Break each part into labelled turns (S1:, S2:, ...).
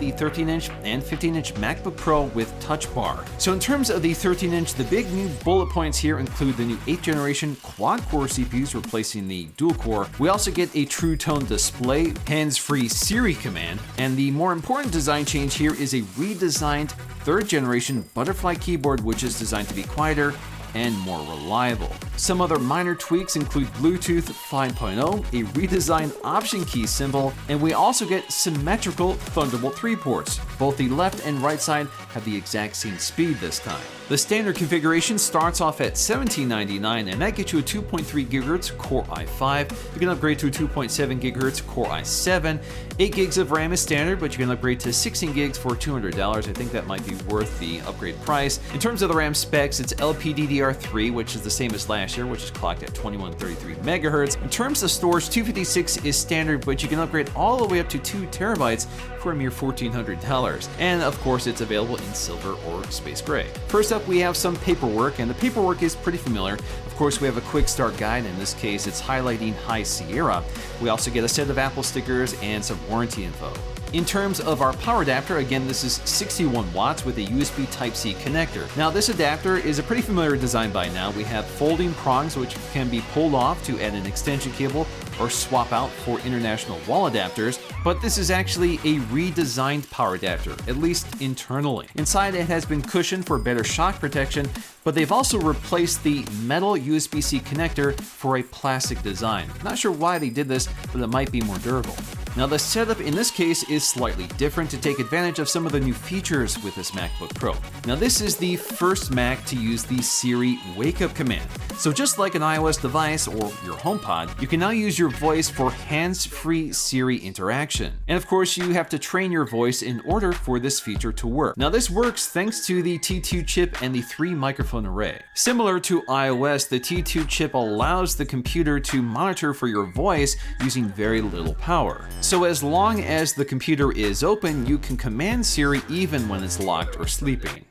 S1: the 13-inch and 15-inch MacBook Pro with Touch Bar. So in terms of the 13-inch, the big new bullet points here include the new 8th generation quad-core CPUs replacing the dual-core. We also get a True Tone display, hands-free Siri Command, and the more important design change here is a redesigned 3rd generation butterfly keyboard, which is designed to be quieter and more reliable. Some other minor tweaks include Bluetooth 5.0, a redesigned option key symbol, and we also get symmetrical Thunderbolt 3 ports. Both the left and right side have the exact same speed this time. The standard configuration starts off at $1799, and that gets you a 2.3 GHz Core i5. You can upgrade to a 2.7 GHz Core i7. 8 gigs of RAM is standard, but you can upgrade to 16 gigs for $200. I think that might be worth the upgrade price. In terms of the RAM specs, it's LPDDR3, which is the same as last year, which is clocked at 2133 MHz. In terms of storage, 256 is standard, but you can upgrade all the way up to 2 terabytes for a mere $1,400. And of course, it's available in silver or space gray. First up, we have some paperwork, and the paperwork is pretty familiar. Of course, we have a quick start guide. In this case, it's highlighting High Sierra. We also get a set of Apple stickers and some warranty info. In terms of our power adapter, again, this is 61 watts with a USB Type-C connector. Now, this adapter is a pretty familiar design by now. We have folding prongs which can be pulled off to add an extension cable or swap out for international wall adapters, but this is actually a redesigned power adapter, at least internally. Inside, it has been cushioned for better shock protection, but they've also replaced the metal USB-C connector for a plastic design. Not sure why they did this, but it might be more durable. Now, the setup in this case is slightly different to take advantage of some of the new features with this MacBook Pro. Now, this is the first Mac to use the Siri Wake Up command. So just like an iOS device or your HomePod, you can now use your voice for hands-free Siri interaction. And of course, you have to train your voice in order for this feature to work. Now, this works thanks to the T2 chip and the 3 microphone array. Similar to iOS, the T2 chip allows the computer to monitor for your voice using very little power. So as long as the computer is open, you can command Siri even when it's locked or sleeping.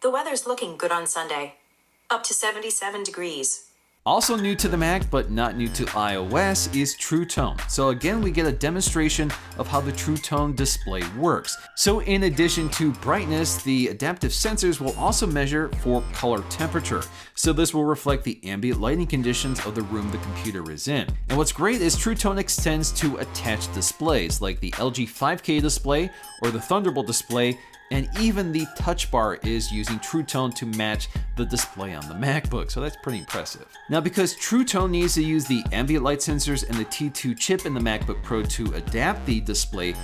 S2: The weather's looking good on Sunday. Up to 77 degrees.
S1: Also new to the Mac, but not new to iOS, is True Tone. So again, we get a demonstration of how the True Tone display works. So in addition to brightness, the adaptive sensors will also measure for color temperature. So this will reflect the ambient lighting conditions of the room the computer is in. And what's great is True Tone extends to attached displays like the LG 5K display or the Thunderbolt display, and even the Touch Bar is using True Tone to match the display on the MacBook, so that's pretty impressive. Now, because True Tone needs to use the ambient light sensors and the T2 chip in the MacBook Pro to adapt the display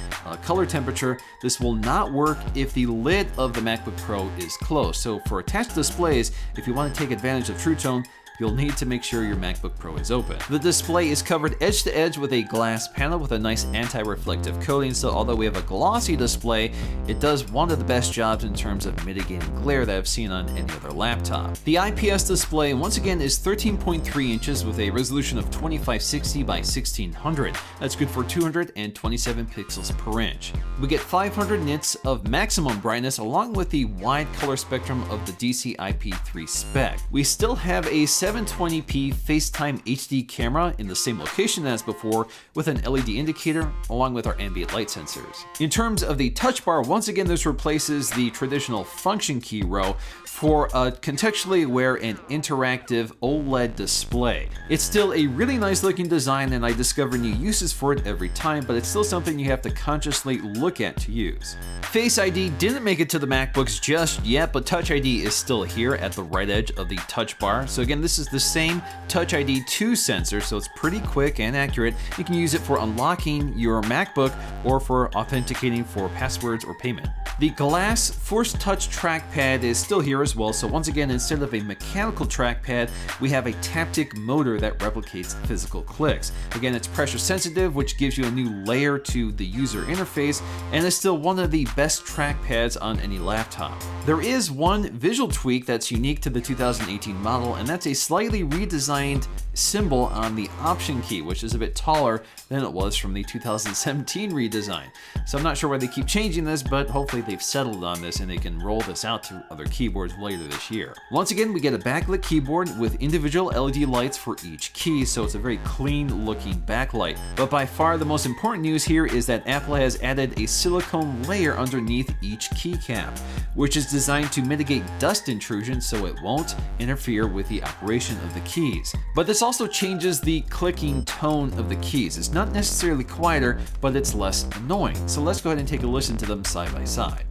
S1: color temperature, this will not work if the lid of the MacBook Pro is closed. So for attached displays, if you want to take advantage of True Tone, you'll need to make sure your MacBook Pro is open. The display is covered edge to edge with a glass panel with a nice anti-reflective coating, so although we have a glossy display, it does one of the best jobs in terms of mitigating glare that I've seen on any other laptop. The IPS display, once again, is 13.3 inches with a resolution of 2560 by 1600. That's good for 227 pixels per inch. We get 500 nits of maximum brightness along with the wide color spectrum of the DCI-P3 spec. We still have a 720p FaceTime HD camera in the same location as before with an LED indicator along with our ambient light sensors. In terms of the Touch Bar, once again this replaces the traditional function key row for a contextually aware and interactive OLED display. It's still a really nice looking design and I discover new uses for it every time, but it's still something you have to consciously look at to use. Face ID didn't make it to the MacBooks just yet, but Touch ID is still here at the right edge of the Touch Bar. So again, this is the same Touch ID 2 sensor, so it's pretty quick and accurate. You can use it for unlocking your MacBook or for authenticating for passwords or payment. The glass Force Touch trackpad is still here as well, so once again, instead of a mechanical trackpad, we have a taptic motor that replicates physical clicks. Again, it's pressure sensitive, which gives you a new layer to the user interface, and is still one of the best trackpads on any laptop. There is one visual tweak that's unique to the 2018 model, and that's a slightly redesigned symbol on the Option key, which is a bit taller than it was from the 2017 redesign. So I'm not sure why they keep changing this, but hopefully they've settled on this and they can roll this out to other keyboards later this year. Once again, we get a backlit keyboard with individual LED lights for each key, so it's a very clean looking backlight. But by far the most important news here is that Apple has added a silicone layer underneath each keycap, which is designed to mitigate dust intrusion so it won't interfere with the operation of the keys. But this also changes the clicking tone of the keys. It's not necessarily quieter, but it's less annoying. So let's go ahead and take a listen to them side by side.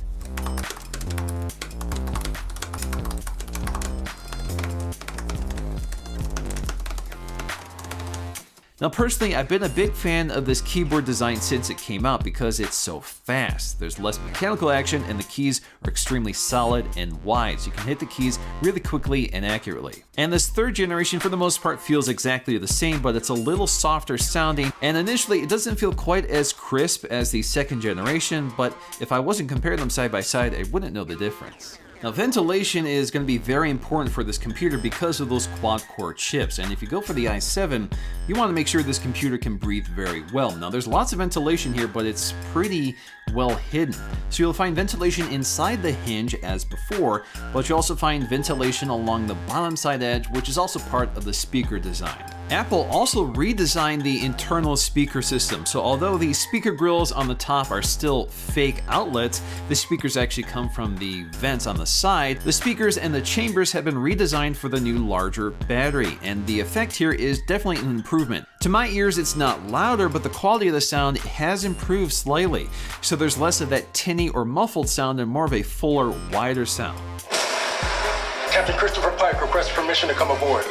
S1: Now personally, I've been a big fan of this keyboard design since it came out because it's so fast. There's less mechanical action and the keys are extremely solid and wide, so you can hit the keys really quickly and accurately. And this third generation for the most part feels exactly the same, but it's a little softer sounding, and initially it doesn't feel quite as crisp as the second generation, but if I wasn't comparing them side by side, I wouldn't know the difference. Now ventilation is going to be very important for this computer because of those quad-core chips, and if you go for the i7, you want to make sure this computer can breathe very well. Now there's lots of ventilation here, but it's pretty well hidden. So you'll find ventilation inside the hinge as before, but you'll also find ventilation along the bottom side edge, which is also part of the speaker design. Apple also redesigned the internal speaker system, so although the speaker grills on the top are still fake outlets, the speakers actually come from the vents on the side. The speakers and the chambers have been redesigned for the new larger battery, and the effect here is definitely an improvement. To my ears, it's not louder, but the quality of the sound has improved slightly, so there's less of that tinny or muffled sound and more of a fuller, wider sound.
S3: Captain Christopher Pike requests permission to come aboard.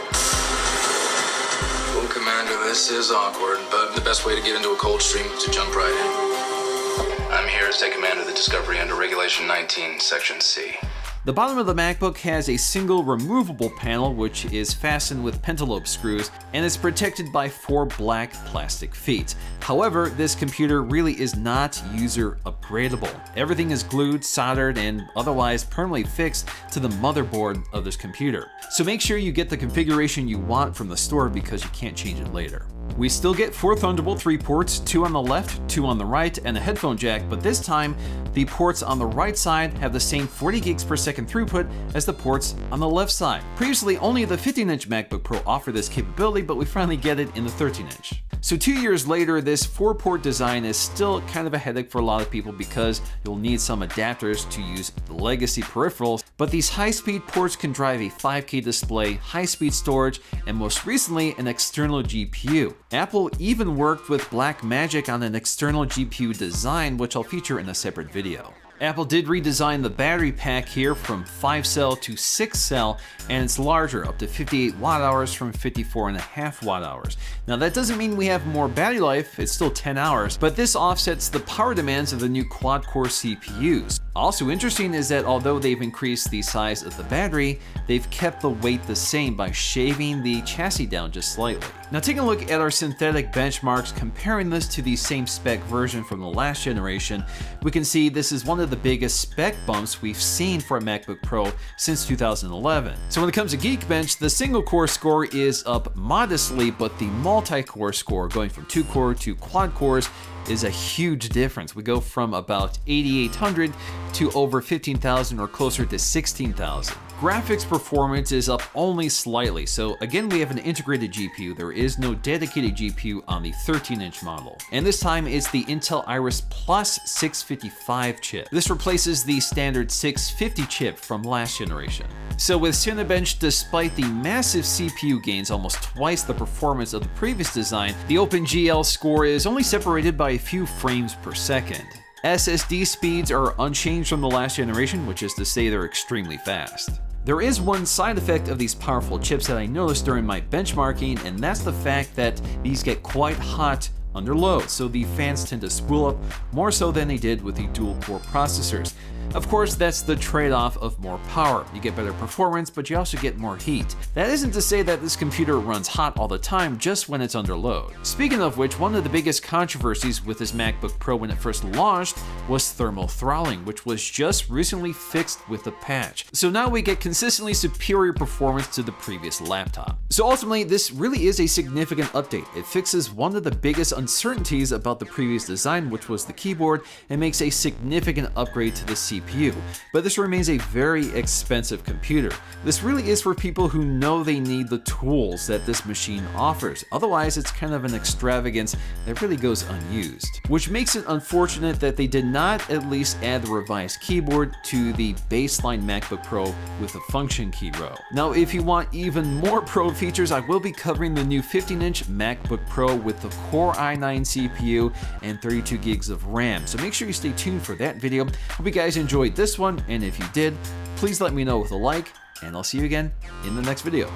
S4: Well, Commander, this is awkward, but the best way to get into a cold stream is to jump right in. I'm here to take command of the Discovery under Regulation 19, Section C.
S1: The bottom of the MacBook has a single removable panel which is fastened with pentalobe screws and is protected by 4 black plastic feet. However, this computer really is not user upgradable. Everything is glued, soldered, and otherwise permanently fixed to the motherboard of this computer. So make sure you get the configuration you want from the store because you can't change it later. We still get 4 Thunderbolt 3 ports, 2 on the left, 2 on the right, and a headphone jack, but this time the ports on the right side have the same 40 gigs per second throughput as the ports on the left side. Previously, only the 15-inch MacBook Pro offered this capability, but we finally get it in the 13-inch. So 2 years later, this 4-port design is still kind of a headache for a lot of people because you'll need some adapters to use the legacy peripherals, but these high-speed ports can drive a 5K display, high-speed storage, and most recently, an external GPU. Apple even worked with Blackmagic on an external GPU design, which I'll feature in a separate video. Apple did redesign the battery pack here from 5-cell to 6-cell, and it's larger, up to 58 watt-hours from 54.5 watt-hours. Now that doesn't mean we have more battery life, it's still 10 hours, but this offsets the power demands of the new quad-core CPUs. Also interesting is that although they've increased the size of the battery, they've kept the weight the same by shaving the chassis down just slightly. Now taking a look at our synthetic benchmarks, comparing this to the same spec version from the last generation, we can see this is one of the biggest spec bumps we've seen for a MacBook Pro since 2011. So when it comes to Geekbench, the single core score is up modestly, but the multi-core score, going from 2-core to quad cores, is a huge difference. We go from about 8,800 to over 15,000 or closer to 16,000. Graphics performance is up only slightly, so again we have an integrated GPU. There is no dedicated GPU on the 13-inch model. And this time it's the Intel Iris Plus 655 chip. This replaces the standard 650 chip from last generation. So with Cinebench, despite the massive CPU gains, almost twice the performance of the previous design, the OpenGL score is only separated by a few frames per second. SSD speeds are unchanged from the last generation, which is to say they're extremely fast. There is one side effect of these powerful chips that I noticed during my benchmarking, and that's the fact that these get quite hot under load, so the fans tend to spool up more so than they did with the dual-core processors. Of course, that's the trade-off of more power. You get better performance, but you also get more heat. That isn't to say that this computer runs hot all the time, just when it's under load. Speaking of which, one of the biggest controversies with this MacBook Pro when it first launched was thermal throttling, which was just recently fixed with a patch. So now we get consistently superior performance to the previous laptop. So ultimately, this really is a significant update. It fixes one of the biggest uncertainties about the previous design, which was the keyboard, and makes a significant upgrade to the CPU. But this remains a very expensive computer. This really is for people who know they need the tools that this machine offers. Otherwise, it's kind of an extravagance that really goes unused. Which makes it unfortunate that they did not at least add the revised keyboard to the baseline MacBook Pro with a function key row. Now, if you want even more Pro features, I will be covering the new 15-inch MacBook Pro with the Core i9 CPU and 32 gigs of RAM. So make sure you stay tuned for that video. Hope you guys enjoyed this one, and if you did, please let me know with a like, and I'll see you again in the next video.